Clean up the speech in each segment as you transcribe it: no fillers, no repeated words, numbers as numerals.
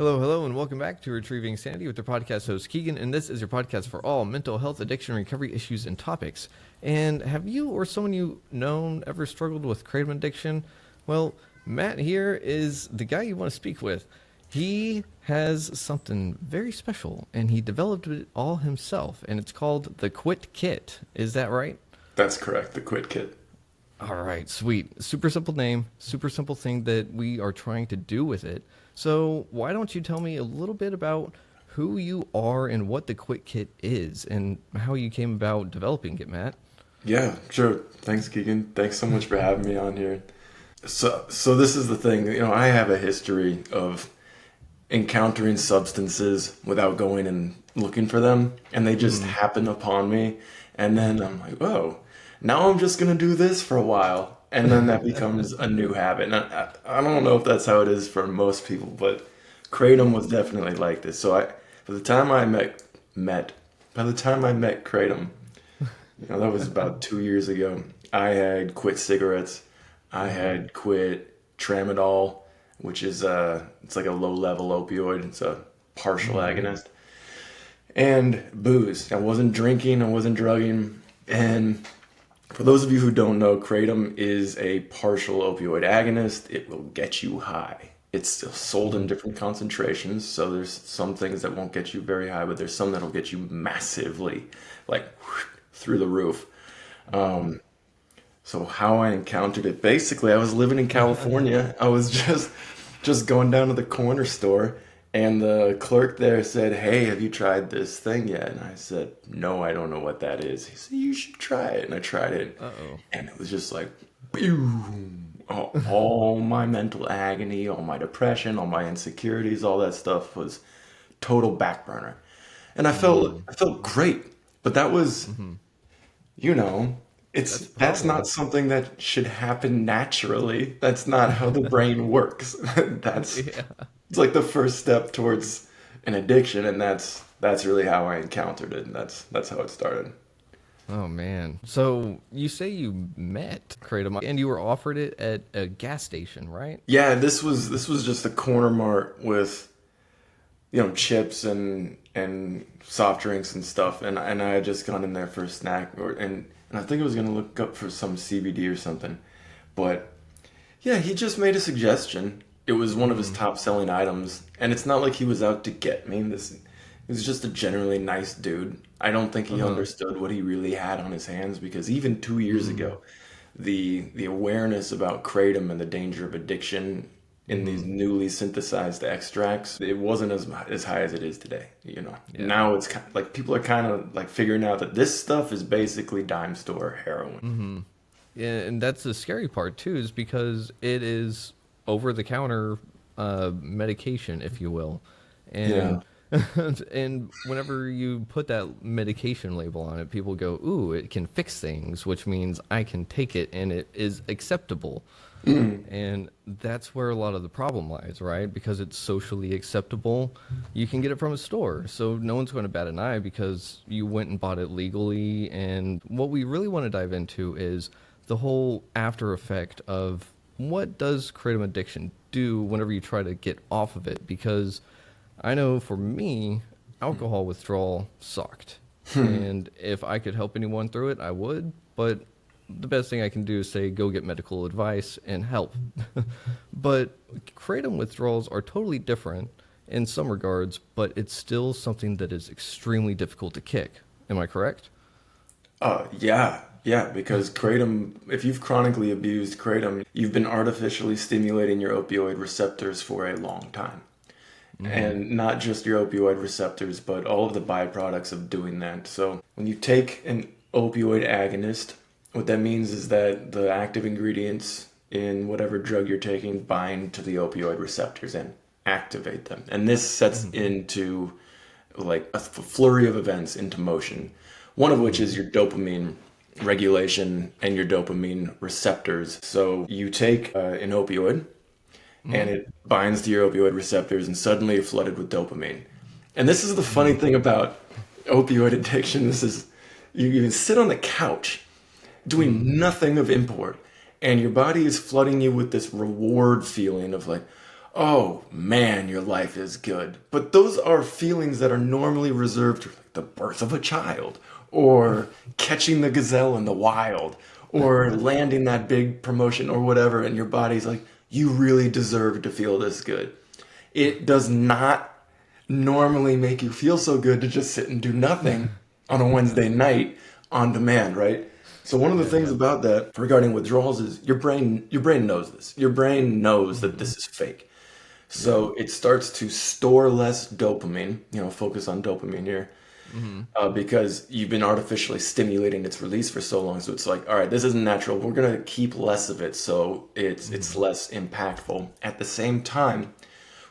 Hello, hello, and welcome back to Retrieving Sanity with your podcast host, Keegan, and this is your podcast for all mental health, addiction, recovery issues, and topics. And have you or someone you known ever struggled with kratom addiction? Well, Matt here is the guy you want to speak with. He has something very special, and he developed it all himself, and it's called the Quit Kit. Is that right? That's correct, the Quit Kit. All right, sweet. Super simple name, super simple thing that we are trying to do with it. So why don't you tell me a little bit about who you are and what the Quit Kit is and how you came about developing it, Matt? Yeah, sure. Thanks, Keegan. Thanks so much for having me on here. So this is the thing. I have a history of encountering substances without going and looking for them, and they just happen upon me. And then I'm like, oh, now I'm just going to do this for a while. And then that becomes a new habit. And I don't know if that's how it is for most people, but kratom was definitely like this. So by the time I met kratom, that was about 2 years ago. I had quit cigarettes. I had quit tramadol, which is it's like a low-level opioid. It's a partial agonist. And booze. I wasn't drinking. I wasn't drugging. And for those of you who don't know, kratom is a partial opioid agonist. It will get you high. It's still sold in different concentrations, so there's some things that won't get you very high, but there's some that'll get you massively, like, through the roof. So how I encountered it, basically, I was living in California. I was just going down to the corner store, and the clerk there said, "Hey, have you tried this thing yet?" And I said, "No, I don't know what that is." He said, "You should try it." And I tried it. Uh-oh. And it was just like, boom. All my mental agony, all my depression, all my insecurities, all that stuff was total back burner. And I felt great. But that was, that's not something that should happen naturally. That's not how the brain works. Yeah. It's like the first step towards an addiction, and that's really how I encountered it, and that's how it started. Oh, man. So you say you met kratom and you were offered it at a gas station, right? Yeah, this was just a corner mart with chips and soft drinks and stuff, and I had just gone in there for a snack, and I think I was gonna look up for some CBD or something, but yeah, he just made a suggestion. It was one of his top selling items, and it's not like he was out to get me. He was just a generally nice dude. I don't think he understood what he really had on his hands, because even 2 years ago, the awareness about kratom and the danger of addiction in these newly synthesized extracts, it wasn't as high as it is today. Yeah. Now it's kind of, like people are kind of like figuring out that this stuff is basically dime store heroin. Yeah, and that's the scary part, too, is because it is over-the-counter medication, if you will. And and whenever you put that medication label on it, people go, "Ooh, it can fix things," which means I can take it and it is acceptable. And that's where a lot of the problem lies, right? Because it's socially acceptable. You can get it from a store, so no one's going to bat an eye because you went and bought it legally. And what we really want to dive into is the whole after effect of what does kratom addiction do whenever you try to get off of it, because I know for me, alcohol withdrawal sucked. And if I could help anyone through it, I would. But the best thing I can do is say, go get medical advice and help. But kratom withdrawals are totally different in some regards, but it's still something that is extremely difficult to kick. Am I correct? Yeah, because kratom, if you've chronically abused kratom, you've been artificially stimulating your opioid receptors for a long time. And not just your opioid receptors, but all of the byproducts of doing that. So when you take an opioid agonist, what that means is that the active ingredients in whatever drug you're taking bind to the opioid receptors and activate them. And this sets into like a flurry of events into motion, one of which is your dopamine regulation and your dopamine receptors. So you take an opioid, and it binds to your opioid receptors, and suddenly you're flooded with dopamine. And this is the funny thing about opioid addiction. This is, you can sit on the couch doing nothing of import, and your body is flooding you with this reward feeling of like, oh man, your life is good. But those are feelings that are normally reserved for like the birth of a child, or catching the gazelle in the wild, or landing that big promotion or whatever, and your body's like, you really deserve to feel this good. It does not normally make you feel so good to just sit and do nothing on a Wednesday night on demand, right? So one of the Yeah, things yeah. about that regarding withdrawals is your brain knows this. Your brain knows that Hmm. this is fake. Yeah. So it starts to store less dopamine, focus on dopamine here, Hmm. because you've been artificially stimulating its release for so long. So it's like, all right, this isn't natural. We're gonna keep less of it so it's Hmm. less impactful. At the same time,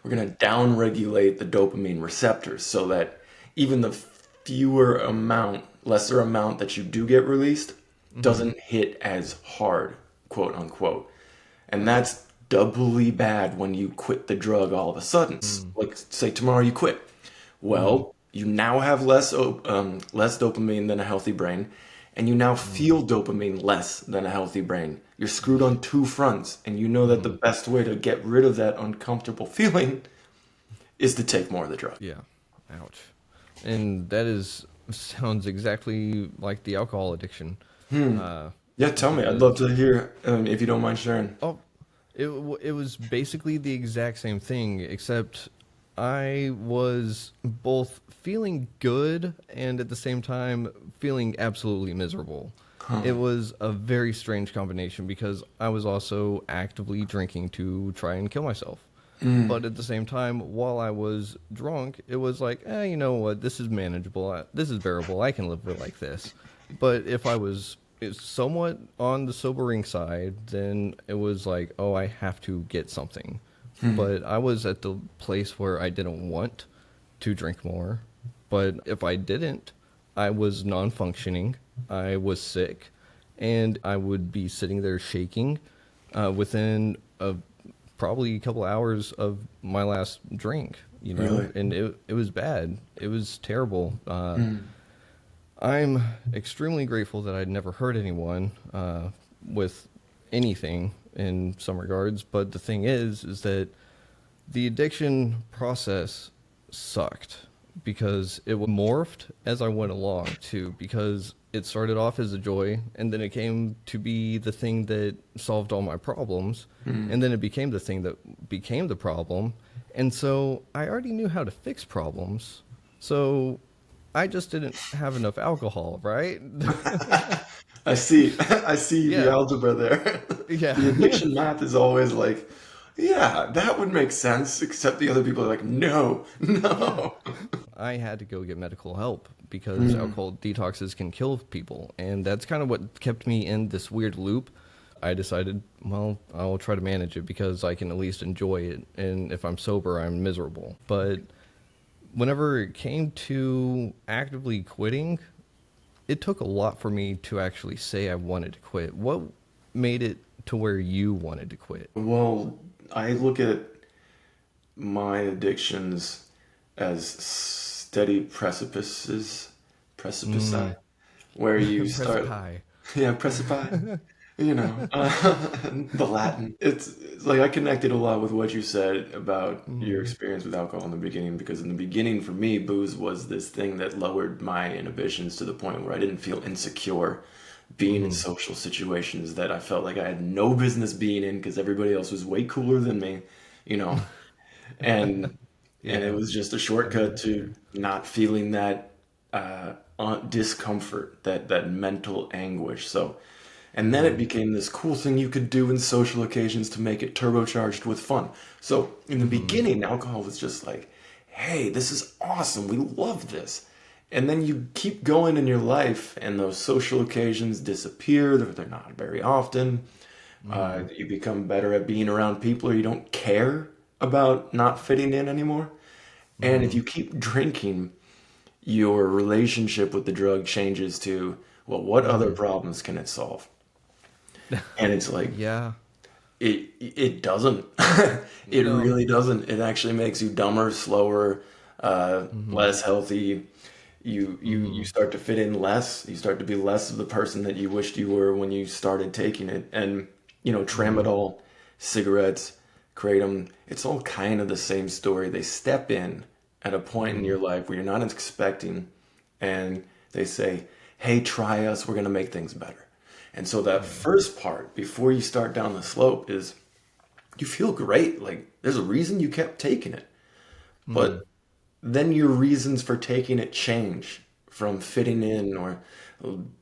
we're gonna downregulate the dopamine receptors so that even the lesser amount that you do get released Hmm. doesn't hit as hard, quote unquote. And Right. that's doubly bad when you quit the drug all of a sudden. Like, say tomorrow you quit. Hmm. Well, you now have less dopamine than a healthy brain, and you now Hmm. feel dopamine less than a healthy brain. You're screwed on two fronts, and you know that the Hmm. best way to get rid of that uncomfortable feeling is to take more of the drug. Yeah. Ouch. And that is sounds exactly like the alcohol addiction, uh, Yeah, tell me. I'd love because to hear, if you don't mind sharing. oh, it was basically the exact same thing, except I was both feeling good and at the same time feeling absolutely miserable. It was a very strange combination because I was also actively drinking to try and kill myself. But at the same time, while I was drunk, it was like, you know what? This is manageable. This is bearable. I can live with like this. But if I was somewhat on the sobering side, then it was like, oh, I have to get something. But I was at the place where I didn't want to drink more. But if I didn't, I was non functioning. I was sick. And I would be sitting there shaking within probably a couple hours of my last drink, Really? and it was bad. It was terrible. I'm extremely grateful that I'd never hurt anyone with anything in some regards. But the thing is that the addiction process sucked because it morphed as I went along too. Because it started off as a joy, and then it came to be the thing that solved all my problems, and then it became the thing that became the problem. And so I already knew how to fix problems. So I just didn't have enough alcohol, right? I see. I see the Yeah, algebra there. yeah. The addiction math is always like, yeah, that would make sense, except the other people are like, no, Yeah. no. I had to go get medical help because alcohol detoxes can kill people. And that's kind of what kept me in this weird loop. I decided, well, I'll try to manage it because I can at least enjoy it. And if I'm sober, I'm miserable. But whenever it came to actively quitting, it took a lot for me to actually say I wanted to quit. What made it to where you wanted to quit? Well, I look at my addictions as steady precipici, Mm. where you start, Precipice. yeah, precipi, the Latin. It's like I connected a lot with what you said about your Mm. experience with alcohol in the beginning, because in the beginning, for me, booze was this thing that lowered my inhibitions to the point where I didn't feel insecure being in Mm. social situations that I felt like I had no business being in because everybody else was way cooler than me, you know. and and it Yeah, was just a I know shortcut that to feeling. not feeling that discomfort, that mental anguish. So, and then it Mm. became this cool thing you could do in social occasions to make it turbocharged with fun. So in the Mm. beginning, alcohol was just like, hey, this is awesome, we love this. And then you keep going in your life, and those social occasions disappear. They're not very often. Mm. You become better at being around people, or you don't care about not fitting in anymore. And if Mm. you keep drinking, your relationship with the drug changes to, well, what other Mm. problems can it solve? And it's like, Yeah. it doesn't. It No. really doesn't. It actually makes you dumber, slower, Mm. less healthy. You Mm. start to fit in less. You start to be less of the person that you wished you were when you started taking it. And Mm. tramadol, cigarettes, kratom, it's all kind of the same story. They step in at a point in Mm-hmm. your life where you're not expecting, and they say, hey, try us, we're going to make things better. And so that first part, before you start down the slope, is you feel great. Like there's a reason you kept taking it. Mm-hmm. But then your reasons for taking it change from fitting in or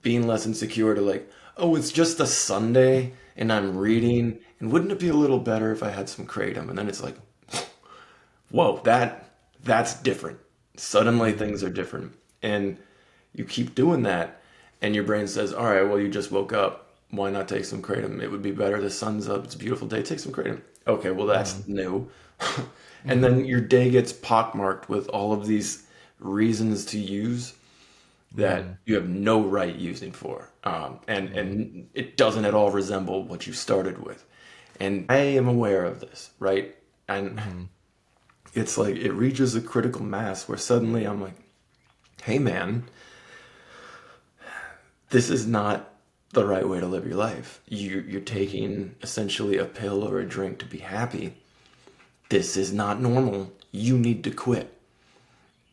being less insecure to like, oh, it's just a Sunday and I'm reading. And wouldn't it be a little better if I had some kratom? And then it's like, whoa, that's different. Suddenly Mm-hmm. things are different. And you keep doing that, and your brain says, all right, well, you just woke up. Why not take some kratom? It would be better. The sun's up. It's a beautiful day. Take some kratom. Okay, well, that's new. And Mm-hmm. then your day gets pockmarked with all of these reasons to use Mm-hmm. that you have no right using for. Mm-hmm. And it doesn't at all resemble what you started with. And I am aware of this, right? And Mm-hmm. it's like it reaches a critical mass where suddenly I'm like, hey man, this is not the right way to live your life. You're taking essentially a pill or a drink to be happy. This is not normal. You need to quit.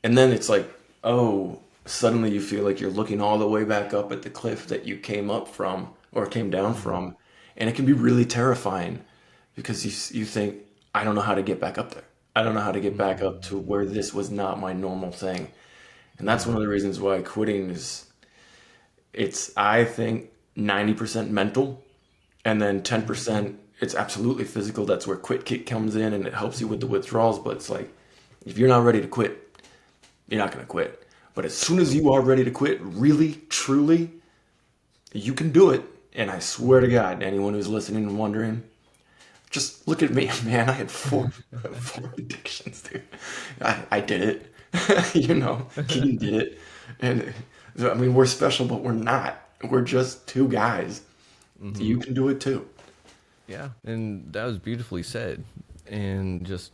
And then it's like, oh, suddenly you feel like you're looking all the way back up at the cliff that you came up from or came down Mm-hmm. from. And it can be really terrifying because you think, I don't know how to get back up there. I don't know how to get back up to where this was not my normal thing. And that's one Mm-hmm. of the reasons why quitting is, it's, I think, 90% mental, and then Mm-hmm. 10% it's absolutely physical. That's where quit kick comes in and it helps you with the withdrawals. But it's like, if you're not ready to quit, you're not going to quit. But as soon as Nope. you are ready to quit, really, truly, you can do it. And I swear to Mm-hmm. God, anyone who's listening and wondering, just look at me, man. I had four addictions, dude. I did it. You know, Keen did it. And I mean, we're special, but we're not. We're just two guys. Mm-hmm. You can do it too. Yeah, and that was beautifully said. And just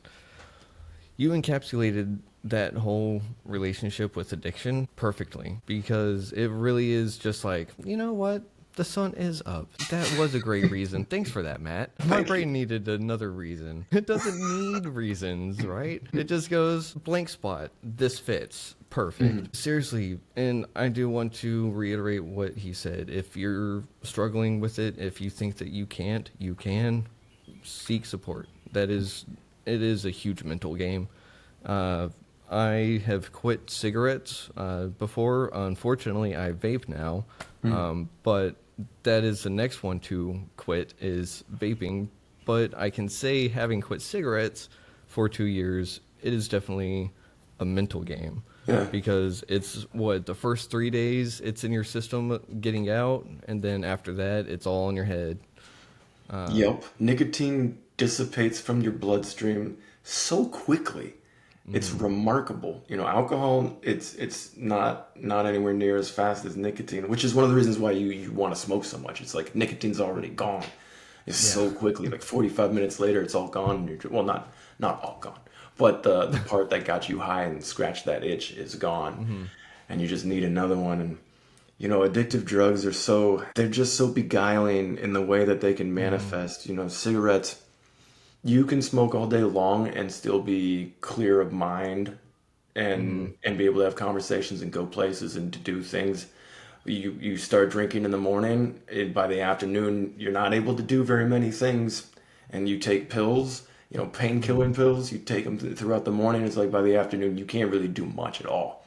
you encapsulated that whole relationship with addiction perfectly because it really is just like, you know what? The sun is up. That was a great reason. Thanks for that, Matt. My Thank you. brain needed another reason. It doesn't need reasons, right? It just goes blank spot. This fits. Mhm. Perfect. Seriously, and I do want to reiterate what he said. If you're struggling with it, if you think that you can't, you can seek support. That is, it is a huge mental game. Uh, I have quit cigarettes before. Unfortunately, I vape now, Mhm. but that is the next one to quit is vaping. But I can say, having quit cigarettes for 2 years, it is definitely a mental game Yeah. because it's what the first 3 days it's in your system getting out, and then after that it's all in your head. Yep. Nicotine dissipates from your bloodstream so quickly. It's Mm-hmm. remarkable. You know, alcohol, it's not anywhere near as fast as nicotine, which is one of the reasons why you want to smoke so much. It's like nicotine's already gone. It's Yeah. so quickly, like 45 minutes later, it's all gone. And well, not all gone, but the part that got you high and scratched that itch is gone, Mm-hmm. and you just need another one. And you know, addictive drugs are they're just so beguiling in the way that they can Mm-hmm. manifest. You know, cigarettes, you can smoke all day long and still be clear of mind Mm-hmm. and be able to have conversations and go places and to do things. You start drinking in the morning, and by the afternoon you're not able to do very many things, and you take pills, you know, Mm-hmm. painkilling pills. You take them throughout the morning. It's like by the afternoon you can't really do much at all,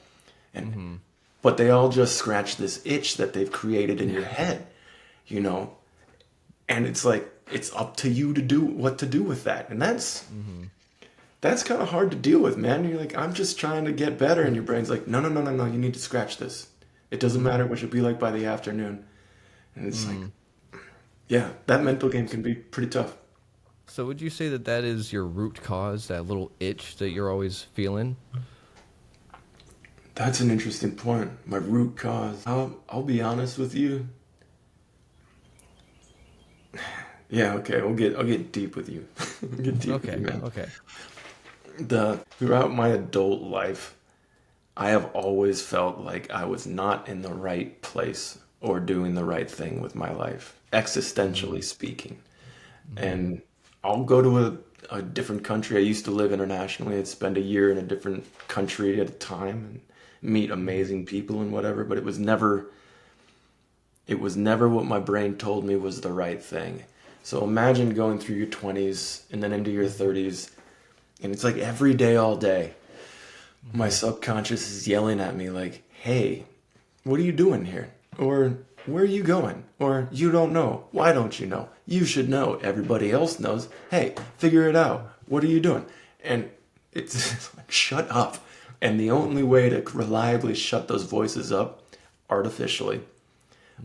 and Mm-hmm. but they all just scratch this itch that they've created in your head, you know, and it's like it's up to you to do what to do with that, and Mm-hmm. that's kind of hard to deal with, man. You're like, I'm just trying to get better, and your brain's like, no, no, no, no, no. You need to scratch this. It doesn't Mm-hmm. matter what you'll be like by the afternoon, and it's like, Mm-hmm. yeah, that mental game can be pretty tough. So would you say that that is your root cause, that little itch that you're always feeling? That's an interesting point. My root cause. I'll be honest with you. Yeah, okay. I'll get deep with you. I'll get deep with you, Okay, man. okay. The Throughout my adult life, I have always felt like I was not in the right place or doing the right thing with my life, Mm-hmm. existentially speaking. Mm-hmm. And I'll go to a a different country. I used to live internationally. I'd spend a year in a different country at a time and meet amazing people and whatever, but it was never what my brain told me was the right thing. So imagine going through your 20s and then into your 30s, and it's like every day, all day, my subconscious is yelling at me like, hey, what are you doing here? Or where are you going? Or you don't know. Why don't you know? You should know. Everybody else knows. Hey, figure it out. What are you doing? And it's like, shut up. And the only way to reliably shut those voices up artificially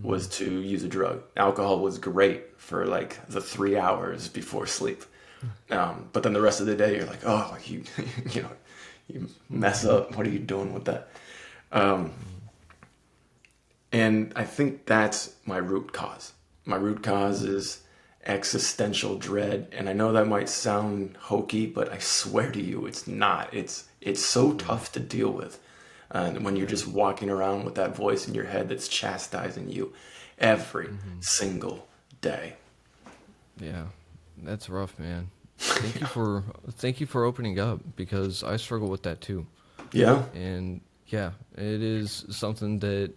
was to use a drug. Alcohol was great for like the 3 hours before sleep. But then the rest of the day, you're like, oh, you know, you mess up. What are you doing with that? And I think that's my root cause. My root cause is existential dread. And I know that might sound hokey, but I swear to you, it's not. It's so tough to deal with. When you're just walking around with that voice in your head that's chastising you every single day. Yeah, that's rough, man. Thank you for opening up, because I struggle with that too. Yeah. And yeah, it is something that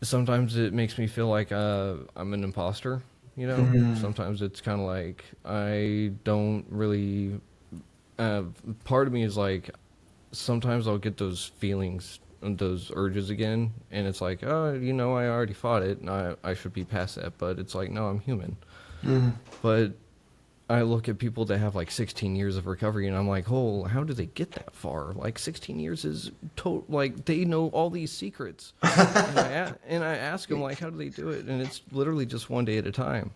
sometimes it makes me feel like I'm an imposter. Sometimes it's kind of like I don't really. Part of me is like, sometimes I'll get those feelings and those urges again, and it's like, oh, I already fought it, and I should be past that. But it's like, no, I'm human. But I look at people that have like 16 years of recovery, and I'm like, oh, how do they get that far? Like 16 years is like they know all these secrets. And I ask them, like, how do they do it? And it's literally just one day at a time.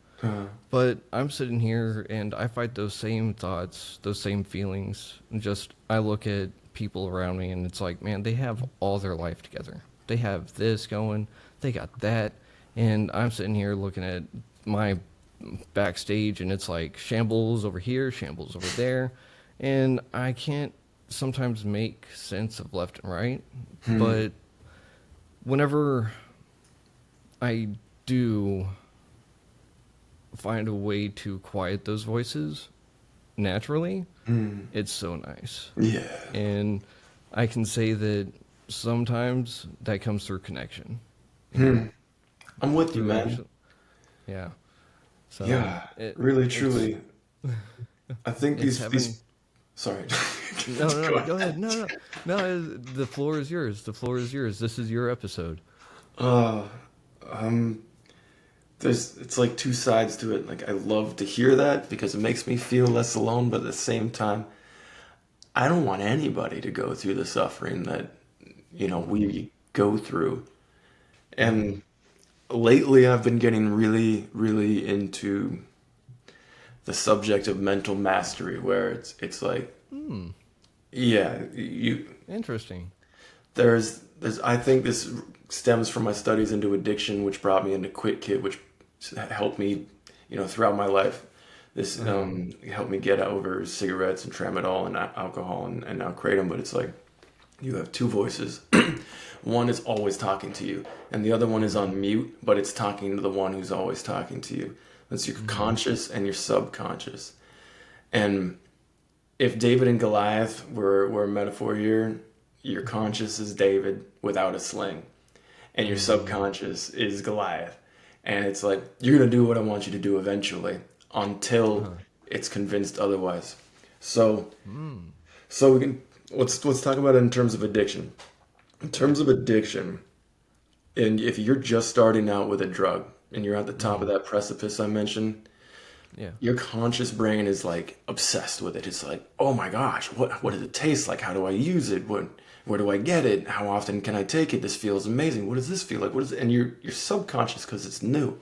But I'm sitting here and I fight those same thoughts, those same feelings. And just I look at people around me, and it's like, man, they have all their life together. They have this going, they got that, and I'm sitting here looking at my backstage, and it's like shambles over here, shambles over there, and I can't sometimes make sense of left and right. But whenever I do find a way to quiet those voices naturally, it's so nice. Yeah. And I can say that sometimes that comes through connection. You know, I'm with you, through man. yeah. So Yeah, really, it's truly. I think it's these having sorry. no, no, Go no, ahead. go ahead. No, no, no. The floor is yours. The floor is yours. This is your episode. Uh, um, it's like two sides to it. Like I love to hear that because it makes me feel less alone, but at the same time, I don't want anybody to go through the suffering that, we go through. And lately I've been getting really, really into the subject of mental mastery, where it's like, yeah, Interesting. there's I think this stems from my studies into addiction, which brought me into Quit Kit, which helped me, throughout my life. This helped me get over cigarettes and tramadol and alcohol and now kratom. But it's like you have two voices. One is always talking to you, and the other one is on mute, but it's talking to the one who's always talking to you. That's your conscious and your subconscious. And if David and Goliath were a metaphor here, your conscious is David without a sling, and your subconscious is Goliath. And it's like, you're going to do what I want you to do eventually until it's convinced otherwise. So, we can let's talk about it in terms of addiction. In terms of addiction, and if you're just starting out with a drug and you're at the top of that precipice I mentioned, Yeah. your conscious brain is like obsessed with it. It's like, oh my gosh, what does it taste like? How do I use it? Where do I get it? How often can I take it? This feels amazing. What does this feel like? What is it? And your subconscious, because it's new,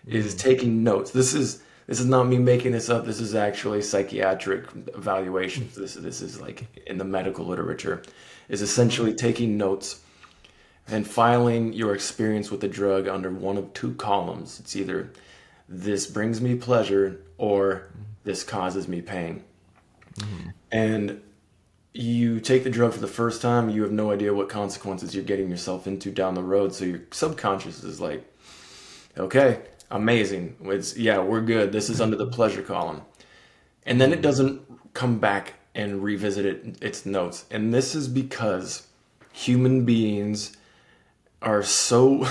is taking notes. This is not me making this up. This is actually psychiatric evaluations. This is like in the medical literature, is essentially taking notes and filing your experience with the drug under one of two columns. It's either this brings me pleasure or this causes me pain. And you take the drug for the first time, you have no idea what consequences you're getting yourself into down the road. So your subconscious is like, okay, amazing. We're good. This is under the pleasure column. And then it doesn't come back and revisit its notes. And this is because human beings are so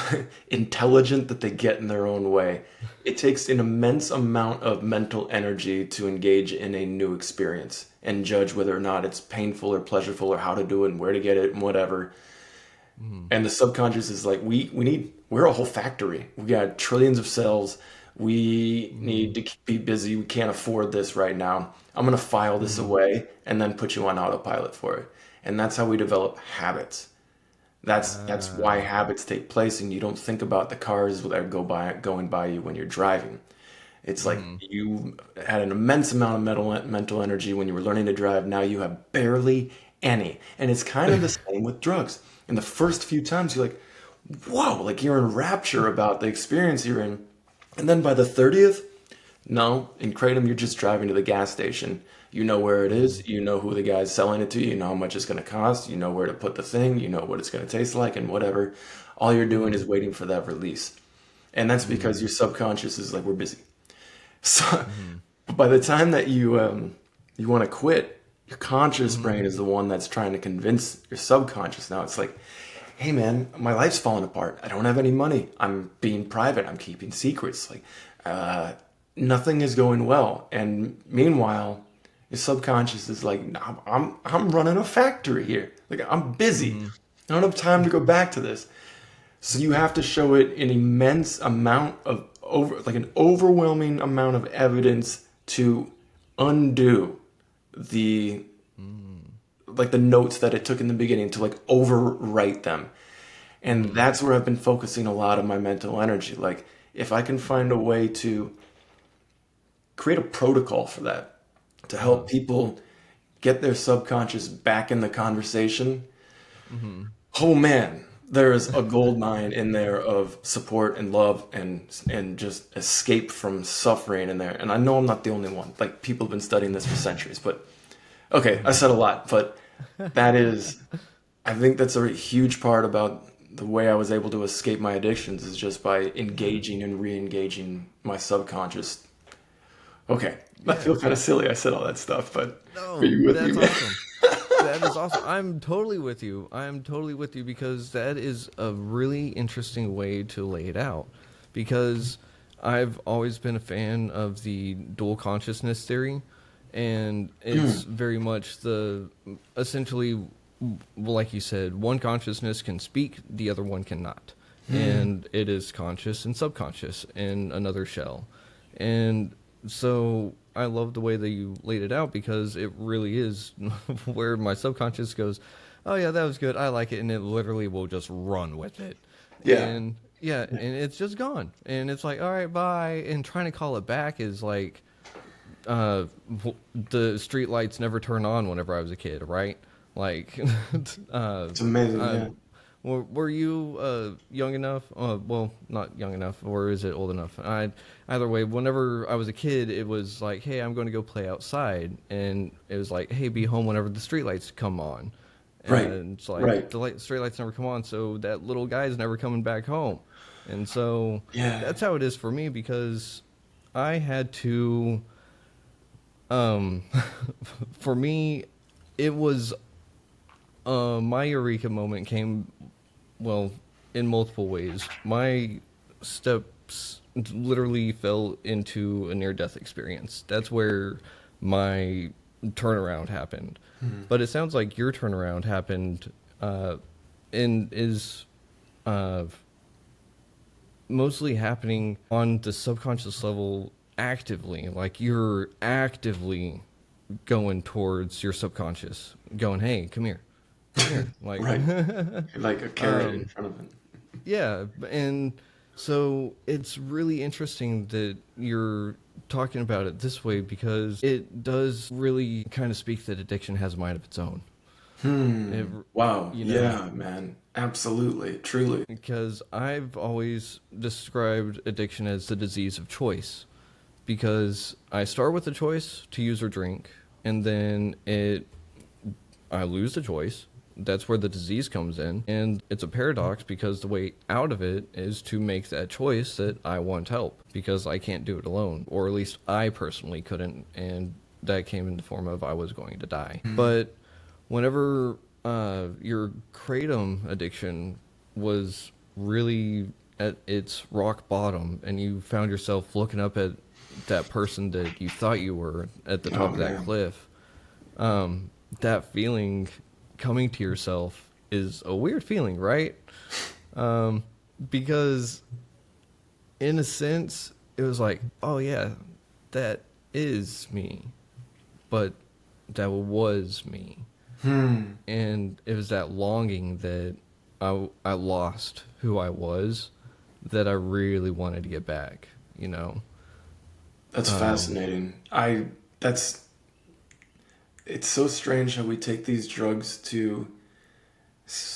intelligent that they get in their own way. It takes an immense amount of mental energy to engage in a new experience and judge whether or not it's painful or pleasurable or how to do it and where to get it and whatever. And the subconscious is like, we're a whole factory. We got trillions of cells. We need to be busy. We can't afford this right now. I'm going to file this away and then put you on autopilot for it. And that's how we develop habits. That's why habits take place, and you don't think about the cars that going by you when you're driving. It's like you had an immense amount of mental energy when you were learning to drive. Now you have barely any, and it's kind of the same with drugs. In the first few times, you're like, "Whoa!" Like you're in rapture about the experience you're in, and then by the 30th, no, in Kratom, you're just driving to the gas station. You know where it is. You know who the guy's selling it to. You know how much it's going to cost. You know where to put the thing. You know what it's going to taste like and whatever. All you're doing is waiting for that release. And that's because your subconscious is like, we're busy. So by the time that you want to quit, your conscious brain is the one that's trying to convince your subconscious. Now it's like, hey man, my life's falling apart. I don't have any money. I'm being private. I'm keeping secrets. Like, nothing is going well. And meanwhile, your subconscious is like, I'm running a factory here. Like I'm busy. I don't have time to go back to this. So you have to show it an immense amount of an overwhelming amount of evidence to undo the like the notes that it took in the beginning, to like overwrite them. And that's where I've been focusing a lot of my mental energy. Like if I can find a way to create a protocol for that, to help people get their subconscious back in the conversation. Oh man, there is a gold mine in there of support and love and just escape from suffering in there. And I know I'm not the only one. Like people have been studying this for centuries, but okay, I said a lot, but I think that's a huge part about the way I was able to escape my addictions, is just by engaging and re-engaging my subconscious. Okay, I feel kind of silly I said all that stuff, but No, are you with me, that's man? awesome. That is awesome. I'm totally with you. I'm totally with you because that is a really interesting way to lay it out. Because I've always been a fan of the dual consciousness theory, and it's very much essentially, like you said, one consciousness can speak, the other one cannot. And it is conscious and subconscious in another shell. And so I love the way that you laid it out, because it really is where my subconscious goes, oh yeah, that was good, I like it, and it literally will just run with it. Yeah, And yeah, and it's just gone. And it's like, all right, bye. And trying to call it back is like, the street lights never turn on whenever I was a kid, right? Like, it's amazing. uh, Yeah, were you young enough? Well, not young enough, or is it old enough? Either way, whenever I was a kid, it was like, hey, I'm going to go play outside, and it was like, hey, be home whenever the streetlights come on. right, And it's like right. the streetlights never come on, so that little guy's never coming back home. And so Yeah, that's how it is for me, because I had to. Um, for me, it was my eureka moment came, well, in multiple ways. My steps literally fell into a near-death experience. That's where my turnaround happened. But it sounds like your turnaround happened, and is uh, mostly happening on the subconscious level actively. Like you're actively going towards your subconscious, going, hey, come here. Come here. Like, right. Like a carrot in front of it. yeah, and so it's really interesting that you're talking about it this way, because it does really kind of speak that addiction has a mind of its own. It, Wow. you know, Yeah, man. Absolutely. Truly. because I've always described addiction as the disease of choice, because I start with the choice to use or drink, and then I lose the choice. That's where the disease comes in. And it's a paradox, because the way out of it is to make that choice that I want help, because I can't do it alone. Or at least I personally couldn't. And that came in the form of I was going to die. But whenever your kratom addiction was really at its rock bottom, and you found yourself looking up at that person that you thought you were at the top Oh of that man. cliff, that feeling coming to yourself is a weird feeling, right? Because in a sense, it was like, oh yeah, that is me, but that was me. And it was that longing that I lost who I was, that I really wanted to get back, you know? That's fascinating. That's it's so strange how we take these drugs to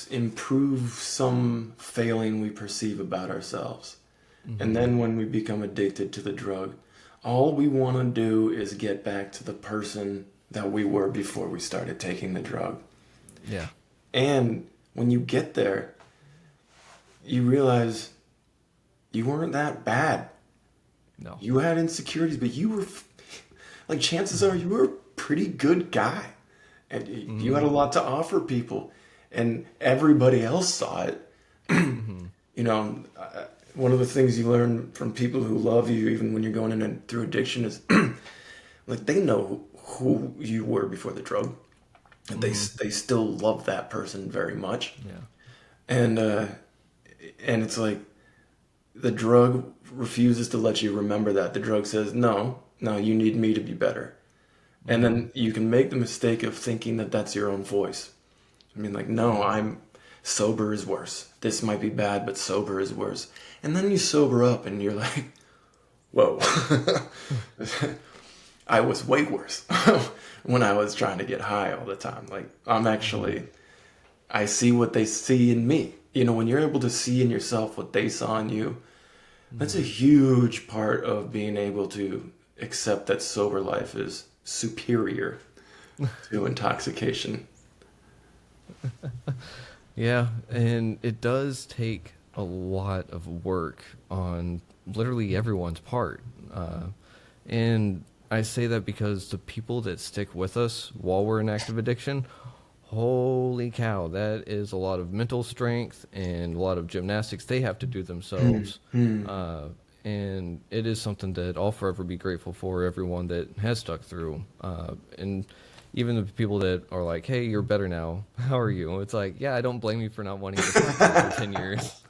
improve some failing we perceive about ourselves. And Mm-hmm. then when we become addicted to the drug, all we want to do is get back to the person that we were before we started taking the drug. Yeah. And when you get there, you realize you weren't that bad. No. You had insecurities, but you were, like, chances are you were a pretty good guy. And you had Mm-hmm. a lot to offer people. And everybody else saw it. Mm-hmm. You know, one of the things you learn from people who love you, even when you're going in and through addiction, is like they know who you were before the drug, and Mm-hmm. they still love that person very much. Yeah. And it's like the drug refuses to let you remember that. The drug says, "No, no, you need me to be better." And Mm-hmm. then you can make the mistake of thinking that that's your own voice. I mean, like, no, Yeah. I'm sober is worse. This might be bad, but sober is worse. And then you sober up and you're like, whoa, I was way worse when I was trying to get high all the time. Like, Mm-hmm. I see what they see in me. You know, when you're able to see in yourself what they saw in you, that's a Mm-hmm. huge part of being able to accept that sober life is superior to intoxication. Yeah, and it does take a lot of work on literally everyone's part. And I say that because the people that stick with us while we're in active addiction, holy cow, that is a lot of mental strength and a lot of gymnastics they have to do Hmm. themselves. Hmm. Uh, and it is something that I'll forever be grateful for everyone that has stuck through. And even the people that are like, hey, you're better now. How are you? It's like, yeah, I don't blame you for not wanting to talk to me for 10 years.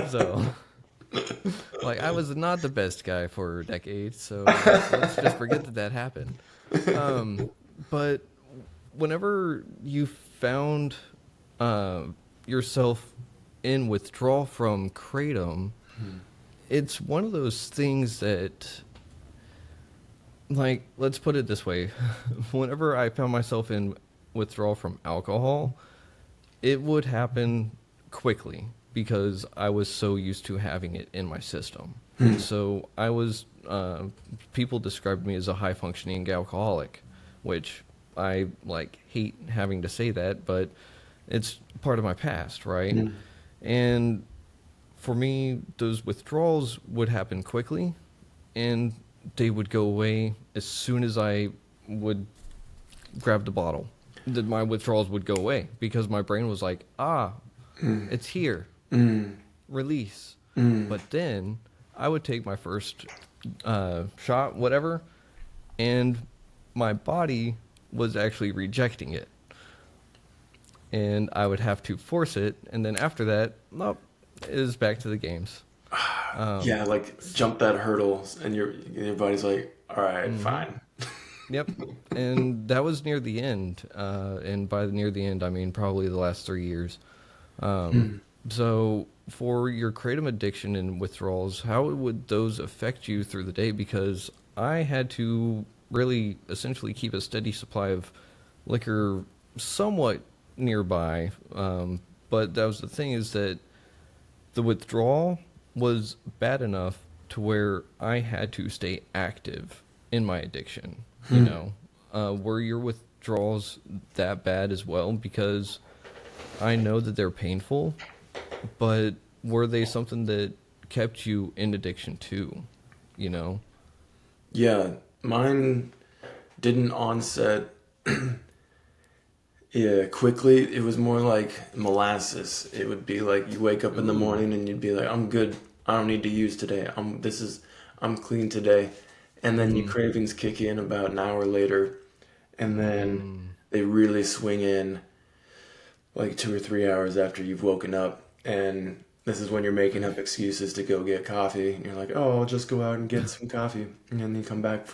So, like, I was not the best guy for decades. So let's just forget that that happened. Um, but whenever you found uh, yourself in withdrawal from kratom, it's one of those things that, like, let's put it this way. Whenever I found myself in withdrawal from alcohol, it would happen quickly because I was so used to having it in my system. And so I was, people described me as a high functioning alcoholic, which I like hate having to say that, but it's part of my past, right? Hmm. And for me, those withdrawals would happen quickly and they would go away as soon as I would grab the bottle. That my withdrawals would go away because my brain was like, ah, it's here, Hmm. release. Hmm. But then I would take my first shot, whatever, and my body was actually rejecting it. And I would have to force it. And then after that, nope, it is back to the games. Yeah, like jump that hurdle, and your body's like, all right, Mm-hmm. fine. Yep. And that was near the end. And by near the end, I mean probably the last 3 years. Um, so, for your kratom addiction and withdrawals, how would those affect you through the day? Because I had to really essentially keep a steady supply of liquor somewhat nearby. But that was the thing is that the withdrawal was bad enough to where I had to stay active in my addiction. You know, were your withdrawals that bad as well? Because I know that they're painful, but were they something that kept you in addiction too? You know? Yeah, mine. didn't onset yeah, quickly. It was more like molasses. It would be like you wake up in the Ooh. morning and you'd be like, I'm good. I don't need to use today. I'm clean today. And then your Mm-hmm. cravings kick in about an hour later, and then Mm. they really swing in like 2 or 3 hours after you've woken up. And this is when you're making up excuses to go get coffee. And you're like, oh, I'll just go out and get some coffee. And then you come back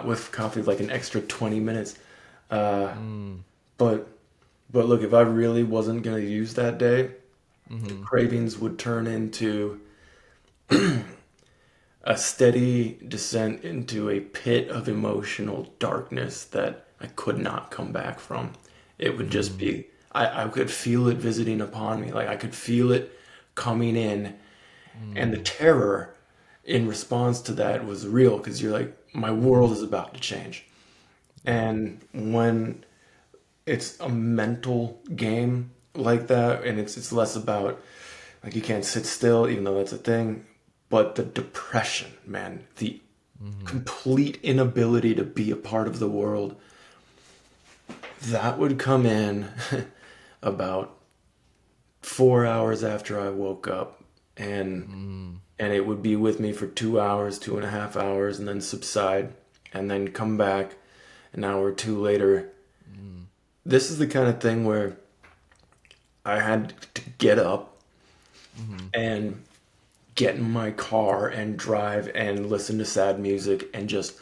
with coffee like an extra 20 minutes. Uh, Mm. but but look, if I really wasn't gonna use that day, the Mm-hmm. cravings would turn into a steady descent into a pit of emotional darkness that I could not come back from. It would just Mm. be, I could feel it visiting upon me. Like I could feel it coming in. And the Mm. terror in response to that was real because you're like, my world is about to change. Yep. And when it's a mental game like that, and it's less about like you can't sit still, even though that's a thing, but the depression, man, the Mm-hmm. complete inability to be a part of the world, that would come in about 4 hours after I woke up, and Mm. and it would be with me for 2 hours, 2.5 hours, and then subside, and then come back an hour or two later. Mm. This is the kind of thing where I had to get up Mm-hmm. and get in my car and drive and listen to sad music and just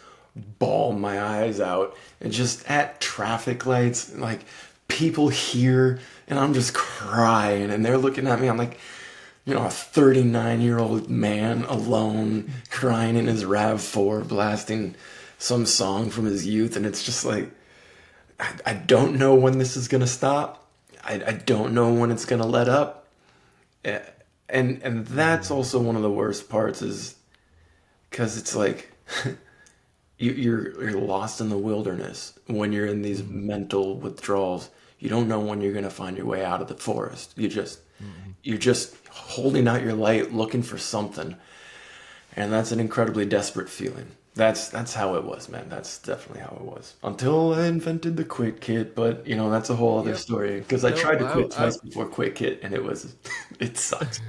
bawl my eyes out and just at traffic lights, like people here, and I'm just crying and they're looking at me. I'm like, a 39-year-old man alone crying in his RAV4 blasting some song from his youth, and it's just like I don't know when this is gonna stop. I don't know when it's gonna let up. Eh, and that's Mm. also one of the worst parts is because it's like you're lost in the wilderness when you're in these Mm. mental withdrawals. You don't know when you're gonna find your way out of the forest. Mm. You're just holding out your light, looking for something, and that's an incredibly desperate feeling. That's how it was, man. That's definitely how it was until I invented the Quit Kit. But that's a whole other Yep. story because I No, tried to quit I twice before Quit Kit, and it sucked.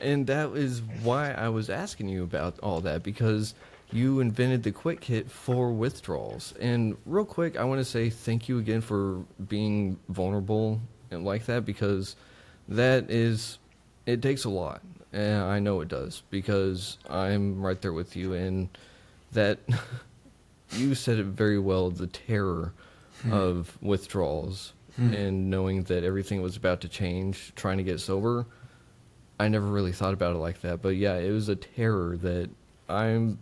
and that is why I was asking you about all that because you invented the quick kit for withdrawals. And real quick, I want to say thank you again for being vulnerable and like that because that is it takes a lot. And I know it does because I'm right there with you and that you said it very well, the terror of withdrawals and knowing that everything was about to change, trying to get sober. I never really thought about it like that, but yeah, it was a terror that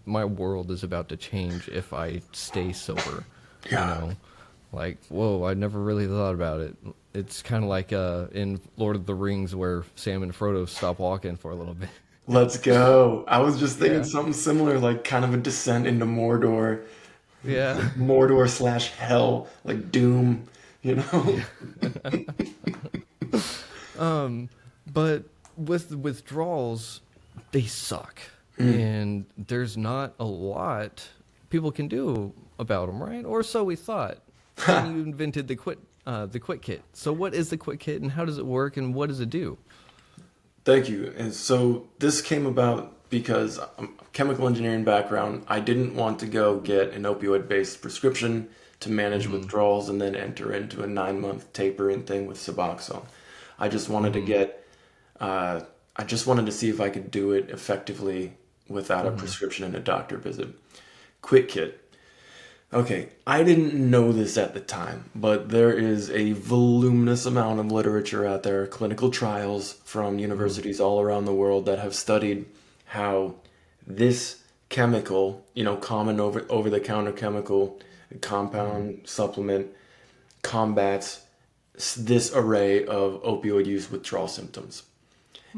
my world is about to change if I stay sober, you Yeah. know? Like, whoa, I never really thought about it. It's kind of like in Lord of the Rings where Sam and Frodo stop walking for a little bit. Let's go. I was just thinking Yeah. something similar, like kind of a descent into Mordor, Yeah. Mordor slash hell, like Doom, you know? Yeah. But with the withdrawals, they suck. And there's not a lot people can do about them, right? Or so we thought. Then you invented the Quit Kit. So what is the Quit Kit, and how does it work, and what does it do? Thank you. And so this came about because chemical engineering background. I didn't want to go get an opioid-based prescription to manage Mm-hmm. withdrawals and then enter into a 9-month tapering thing with Suboxone. I just wanted to Mm-hmm. get, I just wanted to see if I could do it effectively without a Mm-hmm. prescription and a doctor visit. Quick Kit. Okay, I didn't know this at the time, but there is a voluminous amount of literature out there, clinical trials from Mm-hmm. universities all around the world that have studied how this chemical, common over the counter chemical, Mm-hmm. compound supplement combats this array of opioid use withdrawal symptoms.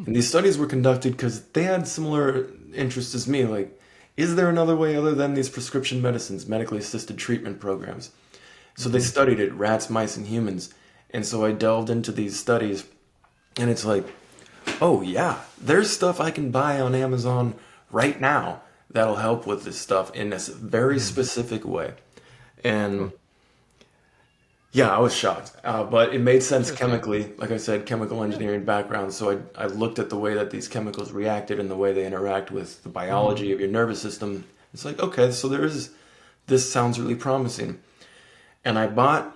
And these studies were conducted because they had similar interests as me. Like, is there another way other than these prescription medicines, medically assisted treatment programs? So they Mm-hmm. studied it, rats, mice, and humans. And so I delved into these studies, and it's like, oh yeah, there's stuff I can buy on Amazon right now that'll help with this stuff in a very Mm-hmm. specific way. And yeah, I was shocked. But it made sense Interesting. chemically. Like I said, chemical Yeah. engineering background. So I looked at the way that these chemicals reacted and the way they interact with the Mm-hmm. biology of your nervous system. It's like, okay, so this sounds really promising. And I bought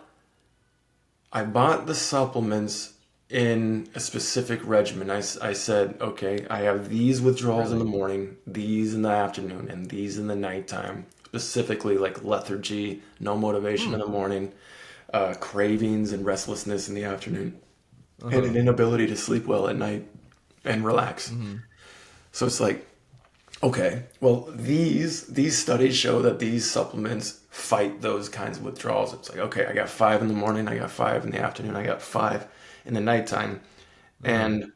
the supplements in a specific regimen. I said, okay, I have these withdrawals in the Really? morning, these in the afternoon, and these in the nighttime. Specifically, like lethargy, no motivation Hmm. in the morning, cravings and restlessness in the afternoon, and Uh-huh. an inability to sleep well at night and relax. Mm-hmm. So it's like, okay, well, these studies show that these supplements fight those kinds of withdrawals. It's like, okay, I got five in the morning, I got five in the afternoon, I got five in the nighttime, Uh-huh. and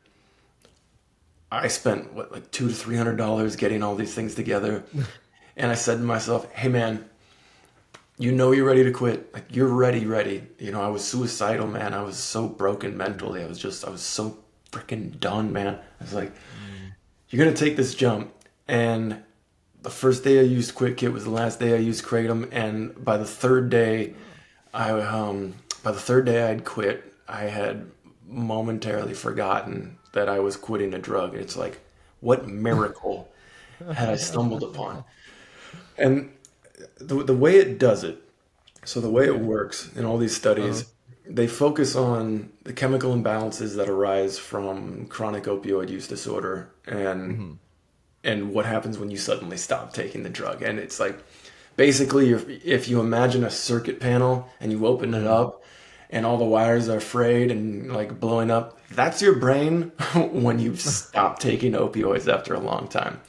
I spent what like $200 to $300 getting all these things together. And I said to myself, hey man, you know you're ready to quit. Like you're ready. You know, I was suicidal, man. I was so broken mentally. I was so freaking done, man. I was like, Mm. you're gonna take this jump, and the first day I used Quit Kit was the last day I used Kratom, and Oh. by the third day I'd quit, I had momentarily forgotten that I was quitting a drug. It's like, what miracle had I stumbled upon? And the way it does it, so the way it Okay. works in all these Uh-huh. studies, they focus on the chemical imbalances that arise from chronic opioid use disorder Mm-hmm. and what happens when you suddenly stop taking the drug. And it's like basically if you imagine a circuit panel and you open it Mm-hmm. up and all the wires are frayed and like blowing up, that's your brain when you've stopped taking opioids after a long time.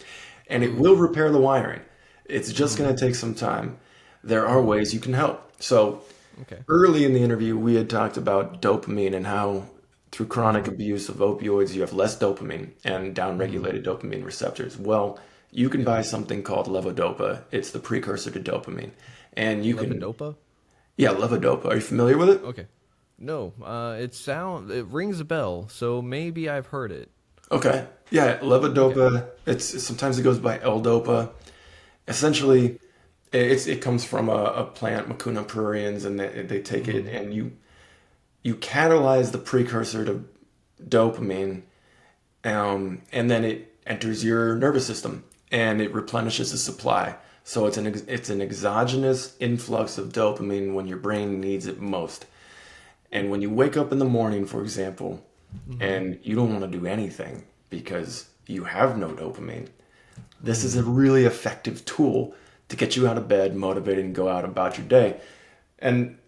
And it will Oof. repair the wiring. It's just Mm-hmm. going to take some time. There are Mm-hmm. ways you can help. So Okay. early in the interview, we had talked about dopamine and how through chronic Mm-hmm. abuse of opioids, you have less dopamine and Mm-hmm. downregulated dopamine receptors. Well, you can Yep. buy something called levodopa. It's the precursor to dopamine. And you can, Levodopa? yeah, levodopa. Are you familiar with it? Okay. No. It rings a bell, so maybe I've heard it. Okay. Yeah, Okay. levodopa. It's sometimes it goes by L-dopa. Essentially, it comes from a plant, Mucuna pruriens, and they take it Mm-hmm. and you catalyze the precursor to dopamine, and then it enters your nervous system and it replenishes the supply. So it's an exogenous influx of dopamine when your brain needs it most. And when you wake up in the morning, for example, Mm-hmm. and you don't want to do anything because you have no dopamine, this is Mm-hmm. a really effective tool to get you out of bed, motivated, and go out about your day. And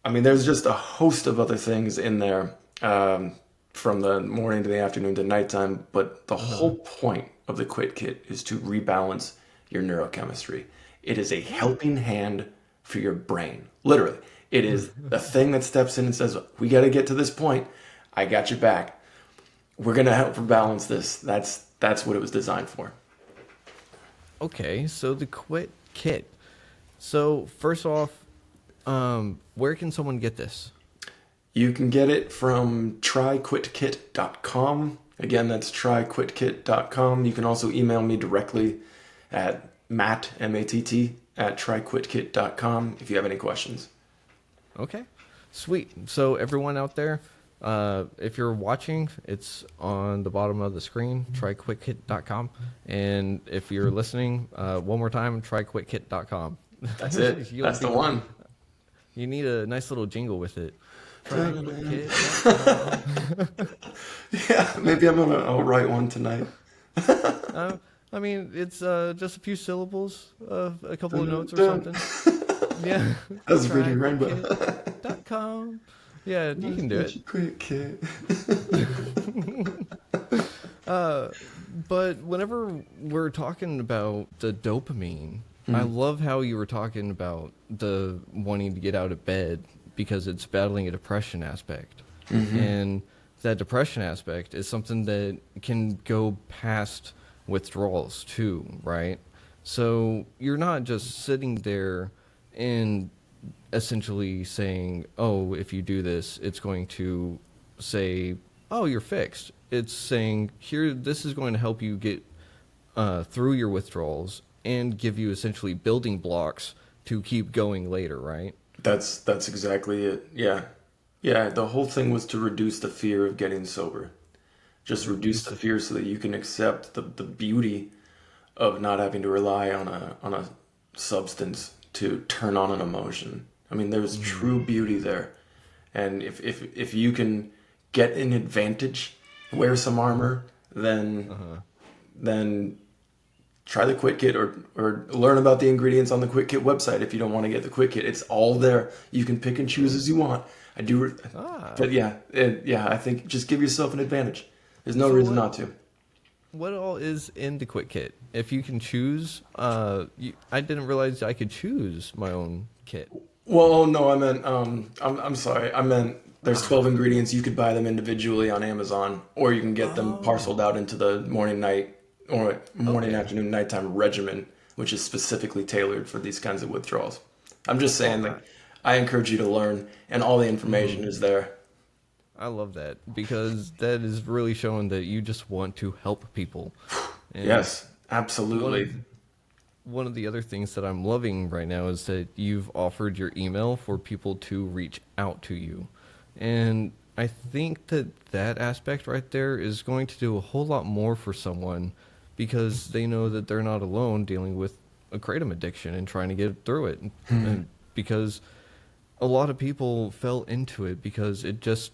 I mean, there's just a host of other things in there from the morning to the afternoon to nighttime, but the Uh-huh. whole point of the Quit Kit is to rebalance your neurochemistry. It is a Hmm. helping hand for your brain. Literally, it is the thing that steps in and says, "We got to get to this point. I got your back. We're gonna help rebalance this." That's what it was designed for. Okay, so the Quit Kit. So first off, where can someone get this? You can get it from tryquitkit.com. Again, that's tryquitkit.com. You can also email me directly at matt, M-A-T-T, at tryquitkit.com if you have any questions. Okay, sweet. So everyone out there, if you're watching, it's on the bottom of the screen. Tryquitkit.com, and if you're listening, one more time, tryquitkit.com. That's it. You'll That's the be. one. You need a nice little jingle with it. Tryquitkit.com. Yeah, maybe I'll write one tonight. uh, I mean, it's just a few syllables, a couple Dun, of dun, notes or dun. something. Yeah, That's Reading Rainbow. tryquitkit.com. Yeah, you Nice can to do meet it. you, Quit Kit. Uh, but whenever we're talking about the dopamine, I Hmm. love how you were talking about the wanting to get out of bed because it's battling a depression aspect. Hmm. And that depression aspect is something that can go past withdrawals too, right? So you're not just sitting there and essentially saying, "Oh, if you do this, it's going to say, oh, you're fixed." It's saying, "Here, this is going to help you get through your withdrawals and give you essentially building blocks to keep going later, right? That's exactly it. Yeah. Yeah, the whole thing was to reduce the fear of getting sober. Just reduce Reduce the the. fear so that you can accept the beauty of not having to rely on a substance to turn on an emotion. I mean, there's Mhm. true beauty there. And if you can get an advantage, wear some armor, Uh-huh. then try the Quit Kit or learn about the ingredients on the Quit Kit website if you don't want to get the Quit Kit. It's all there. You can pick and choose Ooh. as you want. I do, Ah. but yeah, I think just give yourself an advantage. There's no So reason what not to. what all is in the quick kit? If you can choose, I didn't realize I could choose my own kit. Well, oh, no, I meant I'm sorry. I meant there's 12 Ah. ingredients. You could buy them individually on Amazon, or you can get them parceled Oh. out into the morning, night, or morning, Okay. afternoon, nighttime regimen, which is specifically tailored for these kinds of withdrawals. I'm just Oh, saying, like, I encourage you to learn, and all the mhm. information is there. I love that because that is really showing that you just want to help people. And Yes, one of absolutely. one of the other things that I'm loving right now is that you've offered your email for people to reach out to you. And I think that that aspect right there is going to do a whole lot more for someone because they know that they're not alone dealing with a kratom addiction and trying to get through it. And because a lot of people fell into it because it just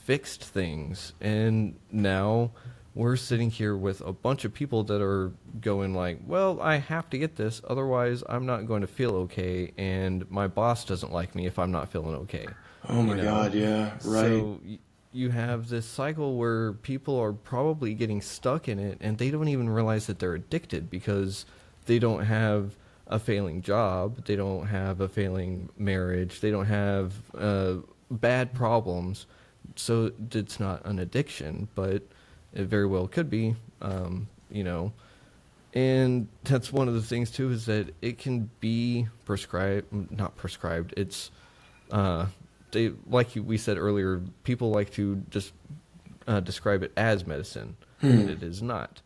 fixed things, and now we're sitting here with a bunch of people that are going like, well, I have to get this, otherwise I'm not going to feel okay, and my boss doesn't like me if I'm not feeling okay, Oh you my know. God, yeah, right. So you have this cycle where people are probably getting stuck in it and they don't even realize that they're addicted because they don't have a failing job, they don't have a failing marriage, they don't have bad problems. So it's not an addiction, but it very well could be, you know. And that's one of the things too is that it can be prescribed, not prescribed. It's uh, they like we said earlier. People like to just describe it as medicine when Hmm. it is not.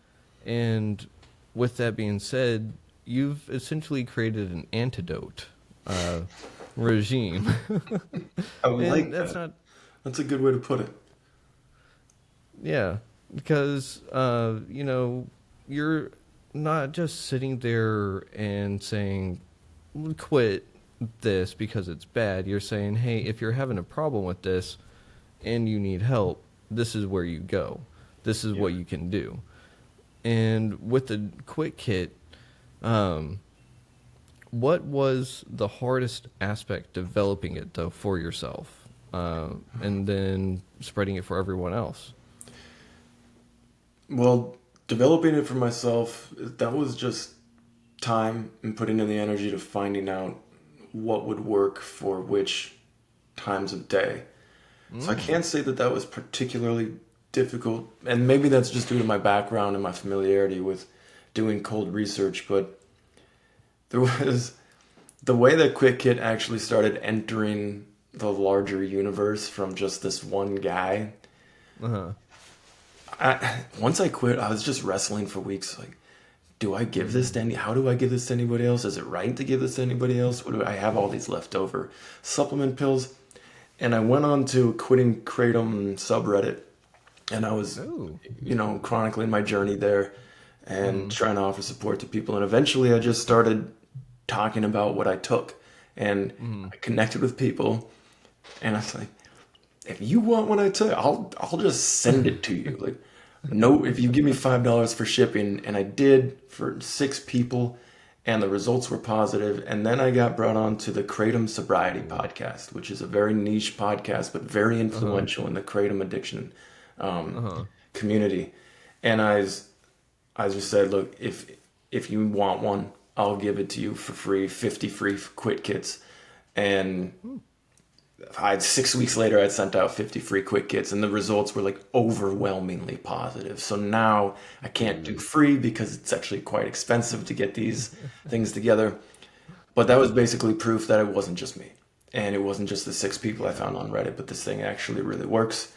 And with that being said, you've essentially created an antidote uh, regime, I and like that's that. not. That's a good way to put it. Yeah, because you're not just sitting there and saying quit this because it's bad. You're saying, hey, if you're having a problem with this and you need help, this is where you go. This is Yeah. what you can do. And with the quit kit, um, what was the hardest aspect developing it though for yourself, and then spreading it for everyone else? Well, developing it for myself, that was just time and putting in the energy to finding out what would work for which times of day. So I Mm. can't say that that was particularly difficult, and maybe that's just due to my background and my familiarity with doing cold research, but there was the way that Quick Kit actually started entering the larger universe from just this one guy. Uh huh. Once I quit, I was just wrestling for weeks. Like, do I give this to Mm. any? How do I give this to anybody else? Is it right to give this to anybody else? What do I have all these leftover supplement pills? And I went on to quitting kratom subreddit, and I was, Oh. chronicling my journey there and Mm-hmm. trying to offer support to people. And eventually, I just started talking about what I took, and Mm-hmm. I connected with people, and I was like, if you want what I took, I'll just send it to you. Like, no, if you give me $5 for shipping, and I did for 6 people, and the results were positive. And then I got brought on to the Kratom Sobriety Cool. podcast, which is a very niche podcast, but very Uh huh. influential in the kratom addiction Uh huh. community. And I just said, look, if you want one, I'll give it to you for free, 50 free quit kits. And I had 6 weeks later, I'd sent out 50 free quick kits, and the results were like overwhelmingly positive. So now I can't do Ooh. free because it's actually quite expensive to get these things together. But that was basically proof that it wasn't just me. And it wasn't just the 6 people I Yeah. found on Reddit, but this thing actually really works.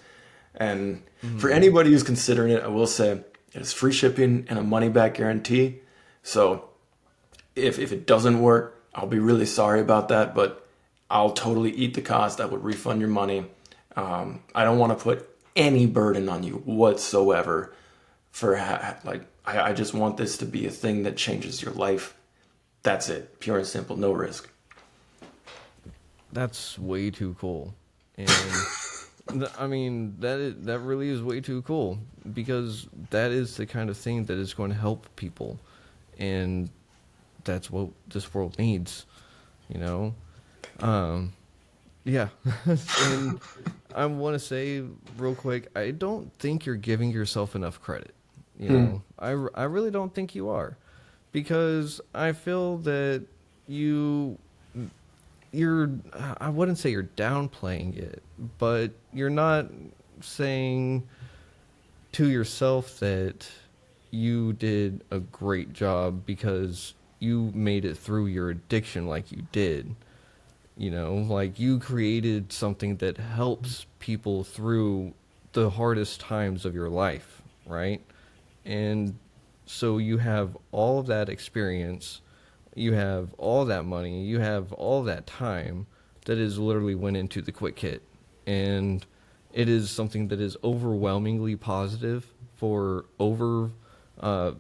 And for Mm-hmm. anybody who's considering it, I will say it is free shipping and a money back guarantee. So if it doesn't work, I'll be really sorry about that, but I'll totally eat the cost. I would refund your money. I don't want to put any burden on you whatsoever for I just want this to be a thing that changes your life. That's it, pure and simple, no risk. That's way too cool. And I mean, that really is way too cool because that is the kind of thing that is going to help people, and that's what this world needs, you know. Um, yeah, and I want to say real quick, I don't think you're giving yourself enough credit. You Hmm. know, I really don't think you are, because I feel that you you're I wouldn't say you're downplaying it, but you're not saying to yourself that you did a great job because you made it through your addiction like you did. You know, like you created something that helps people through the hardest times of your life, right? And so you have all of that experience, you have all that money, you have all that time that is literally went into the quick hit. And it is something that is overwhelmingly positive for over uh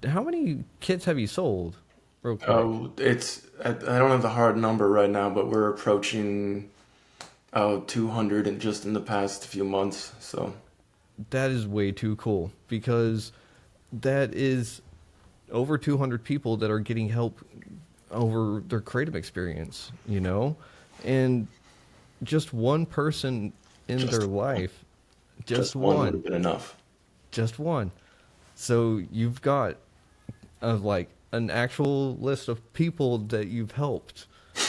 how many kits have you sold real quick? Oh, I don't have the hard number right now, but we're approaching 200 in just in the past few months. So, That is way too cool because that is over 200 people that are getting help over their creative experience, you know? And just one person in just their life, just just one would one, have been enough. just one. So you've got like an actual list of people that you've helped.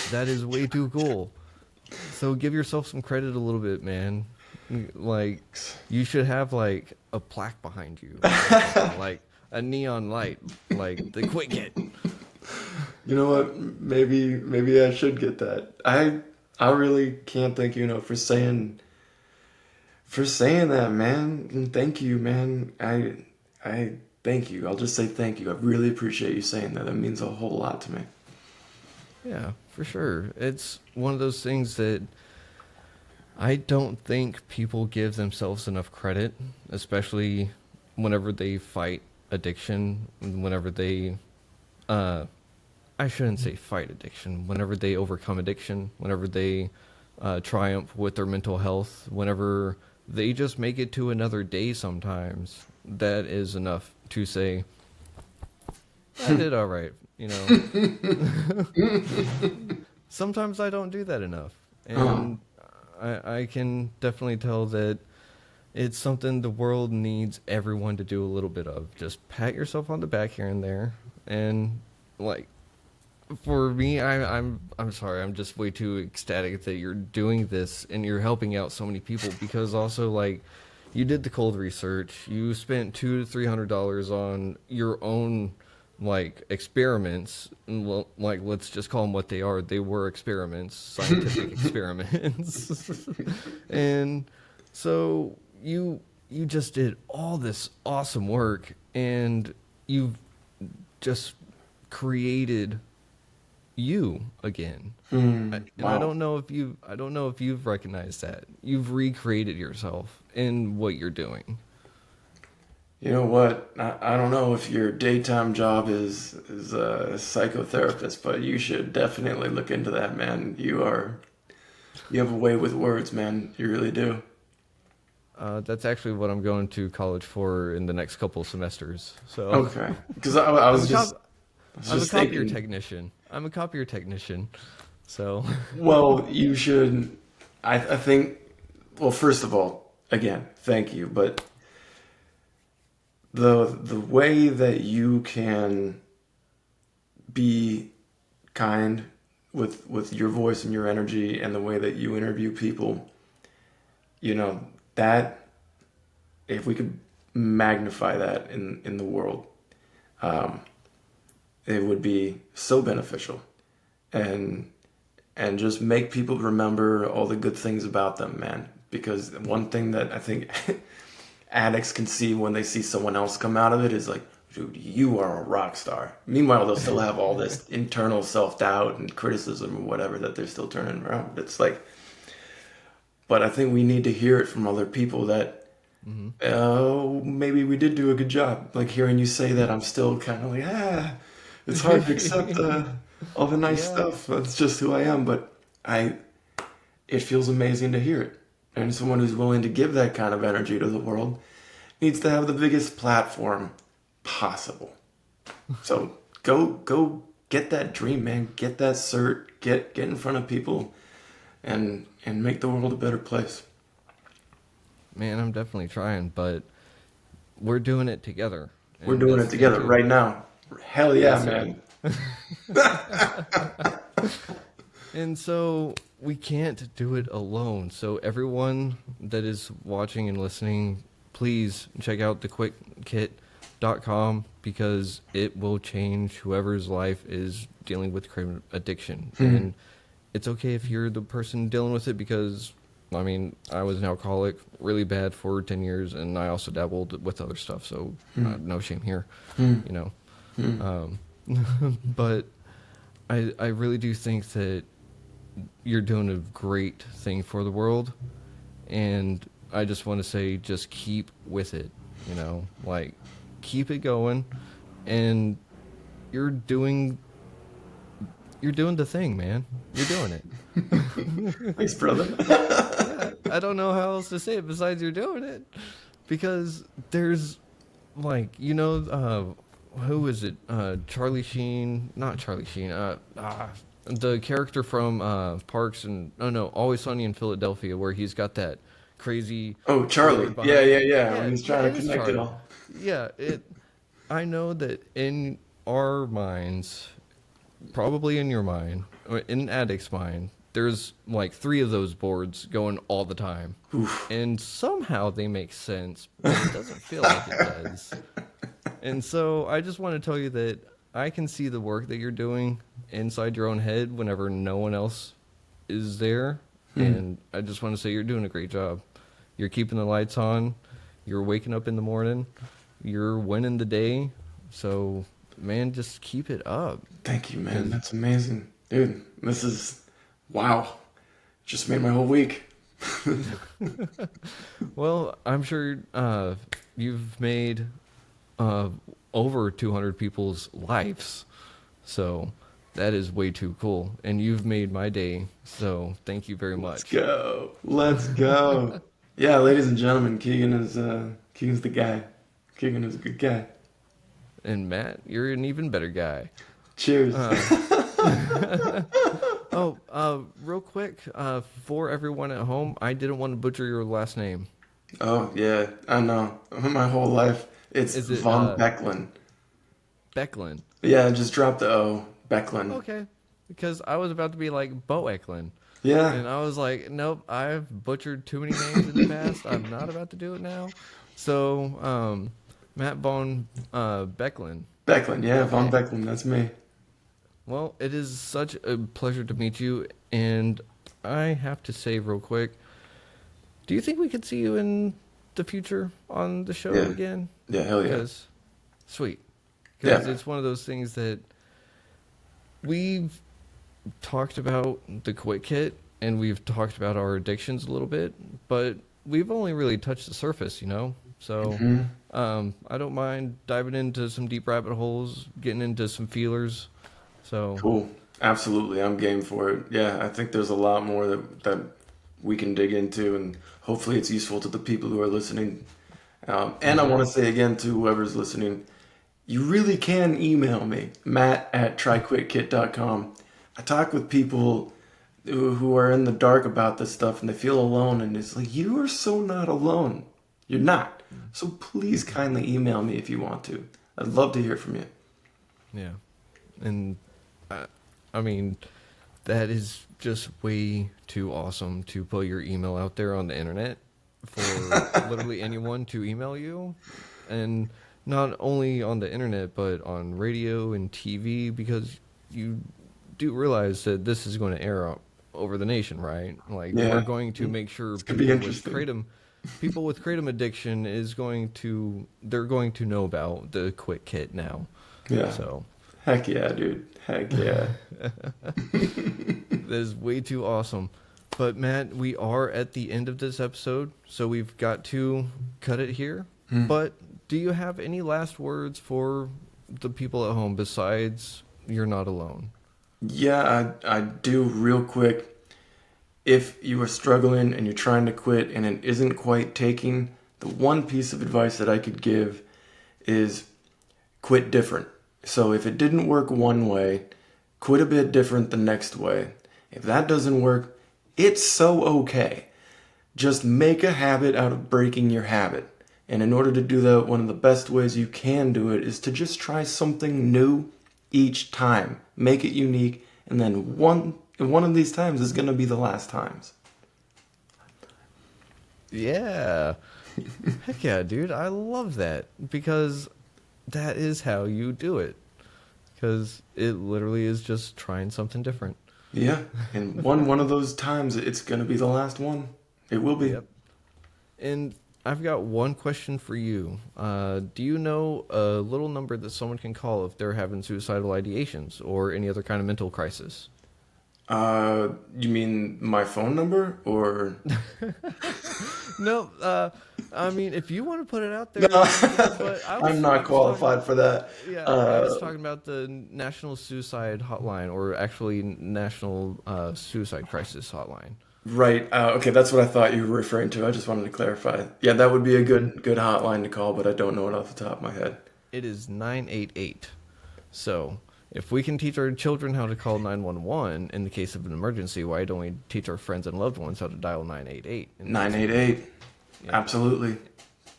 That is way too cool. So give yourself some credit a little bit, man. Like you should have like a plaque behind you or something, like a neon light, like the quick hit. You know what? Maybe I should get that. I really can't thank you enough for saying that, man. And thank you, man. I thank you. I'll just say thank you. I really appreciate you saying that. That means a whole lot to me. Yeah, for sure. It's one of those things that I don't think people give themselves enough credit, especially whenever they fight addiction, whenever they uh I shouldn't say fight addiction, whenever they overcome addiction, whenever they triumph with their mental health, whenever they just make it to another day sometimes, that is enough to say, I did all right, you know. Sometimes I don't do that enough. Oh, And I can definitely tell that it's something the world needs everyone to do a little bit of. Just pat yourself on the back here and there. And, like, for me, I'm sorry. I'm just way too ecstatic that you're doing this and you're helping out so many people because also like you did the cold research. You spent $200 to $300 on your own like experiments. And, well, like let's just call them what they are. They were experiments, scientific experiments, and so you just did all this awesome work and you've just created you again. And wow. I don't know if you've recognized that. You've recreated yourself in what you're doing. You know what? I don't know if your daytime job is a psychotherapist, but you should definitely look into that, man. You have a way with words, man. You really do. That's actually what I'm going to college for in the next couple of semesters. So Okay. Because I I'm was a just cop I was I'm a just copier thinking, technician. I'm a copier technician. So well, you should. I think. Well, first of all, again, thank you. But the way that you can be kind with your voice and your energy, and the way that you interview people, you know that if we could magnify that in the world, um, it would be so beneficial. And and just make people remember all the good things about them, man. Because one thing that I think addicts can see when they see someone else come out of it is like, dude, you are a rock star. Meanwhile, they'll still have all this internal self-doubt and criticism or whatever that they're still turning around. It's like, but I think we need to hear it from other people that, Mm-hmm. oh, maybe we did do a good job. Like hearing you say that, I'm still kind of like, it's hard to accept all the nice Yeah. stuff. That's just who I am. But it feels amazing to hear it. And someone who's willing to give that kind of energy to the world needs to have the biggest platform possible. So go get that dream, man. Get that cert. Get in front of people and make the world a better place. Man, I'm definitely trying, but we're doing it together. We're And doing that's it the thing together too. right now. Hell yeah, Yes, sir. man. And so we can't do it alone. So everyone that is watching and listening, please check out thequitkit.com because it will change whoever's life is dealing with creative addiction. And it's okay if you're the person dealing with it because, I mean, I was an alcoholic really bad for 10 years and I also dabbled with other stuff. So no shame here, you know. But I really do think that you're doing a great thing for the world, and I just want to say just keep with it, you know, like keep it going, and you're doing the thing, man. You're doing it. Thanks, brother. Yeah, I don't know how else to say it besides you're doing it, because there's like who is it? Charlie Sheen, not Charlie Sheen. The character from Parks and Always Sunny in Philadelphia, where he's got that crazy Oh, Charlie. road Yeah, behind yeah, him. yeah. When Yeah, he's yeah, trying it to is connect it Charlie. all. Yeah, it. I know that in our minds, probably in your mind, or in an addict's mind, there's like 3 of those boards going all the time, and somehow they make sense, but it doesn't feel like it does. And so I just want to tell you that I can see the work that you're doing inside your own head whenever no one else is there. And I just want to say you're doing a great job. You're keeping the lights on. You're waking up in the morning. You're winning the day. So, man, just keep it up. Thank you, man. 'Cause, That's amazing. Dude, this is, wow. Just made my whole week. well, I'm sure you've made uh, over 200 people's lives. So that is way too cool. And you've made my day. So thank you very Let's much. go. Let's go. Yeah, ladies and gentlemen, Keegan's the guy. Keegan is a good guy. And Matt, you're an even better guy. Cheers. Real quick, for everyone at home, I didn't want to butcher your last name. Oh, yeah, I know. My whole life, it's Is it Von Becklin. Becklin? Yeah, just drop the O. Becklin. Okay. Because I was about to be like Bo Eklund. Yeah. And I was like, nope, I've butchered too many names in the past. I'm not about to do it now. So, Matt Von Becklin. Becklin, yeah, Okay. Von Becklin, that's me. Well, it is such a pleasure to meet you. And I have to say real quick, do you think we could see you in the future on the show Yeah. again? Yeah, hell yeah. Because, sweet. Because Yeah. it's one of those things that we've talked about the Quit Kit and we've talked about our addictions a little bit, but we've only really touched the surface, you know? So I don't mind diving into some deep rabbit holes, getting into some feelers. So Cool. Absolutely. I'm game for it. Yeah, I think there's a lot more that we can dig into, and hopefully it's useful to the people who are listening. And I want to say again to whoever's listening, you really can email me, matt@tryquitkit.com. I talk with people who are in the dark about this stuff and they feel alone, and it's like, you are so not alone. You're not. So please kindly email me if you want to. I'd love to hear from you. yeah. And I mean, that is just way too awesome to put your email out there on the internet for literally anyone to email you. And not only on the internet, but on radio and TV, because you do realize that this is going to air over the nation, right? Like, Yeah. we're going to make sure This could be people with interesting. Kratom, people with kratom addiction they're going to know about the Quit Kit now. Yeah. So Heck yeah, dude. Heck yeah. that is way too awesome. But Matt, we are at the end of this episode, so we've got to cut it here. But do you have any last words for the people at home besides you're not alone? Yeah, I do real quick. If you are struggling and you're trying to quit and it isn't quite taking, the one piece of advice that I could give is quit different. So if it didn't work one way, quit a bit different the next way. If that doesn't work, it's so okay. Just make a habit out of breaking your habit. And in order to do that, one of the best ways you can do it is to just try something new each time. Make it unique, and then one of these times is going to be the last times. Yeah. Heck yeah, dude. I love that because that is how you do it. Because it literally is just trying something different. Yeah, and one of those times, it's going to be the last one. It will be. Yep. And I've got one question for you. Do you know a little number that someone can call if they're having suicidal ideations or any other kind of mental crisis? You mean my phone number or? No, I mean, if you want to put it out there, No, but I'm not qualified for that. Yeah, I was talking about the National Suicide Hotline, or actually National Suicide Crisis Hotline. Right. Okay, that's what I thought you were referring to. I just wanted to clarify. Yeah, that would be a good hotline to call, but I don't know it off the top of my head. It is 988. So, if we can teach our children how to call 911 in the case of an emergency, why don't we teach our friends and loved ones how to dial 988? 988. Yeah. Absolutely.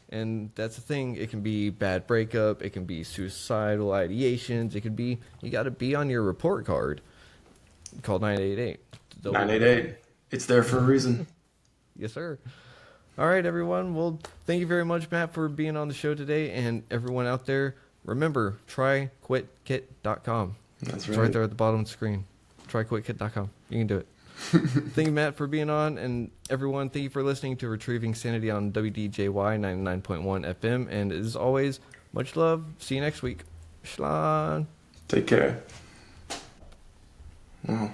And that's the thing. It can be bad breakup. It can be suicidal ideations. It could be, you got to be on your report card. Call 988. 988. It's there for a reason. Yes, sir. All right, everyone. Well, thank you very much, Matt, for being on the show today. And everyone out there, remember, tryquitkit.com. That's right. It's right there at the bottom of the screen. Tryquitkit.com. You can do it. Thank you, Matt, for being on. And everyone, thank you for listening to Retrieving Sanity on WDJY 99.1 FM. And as always, much love. See you next week. Schlan. Take care. Wow.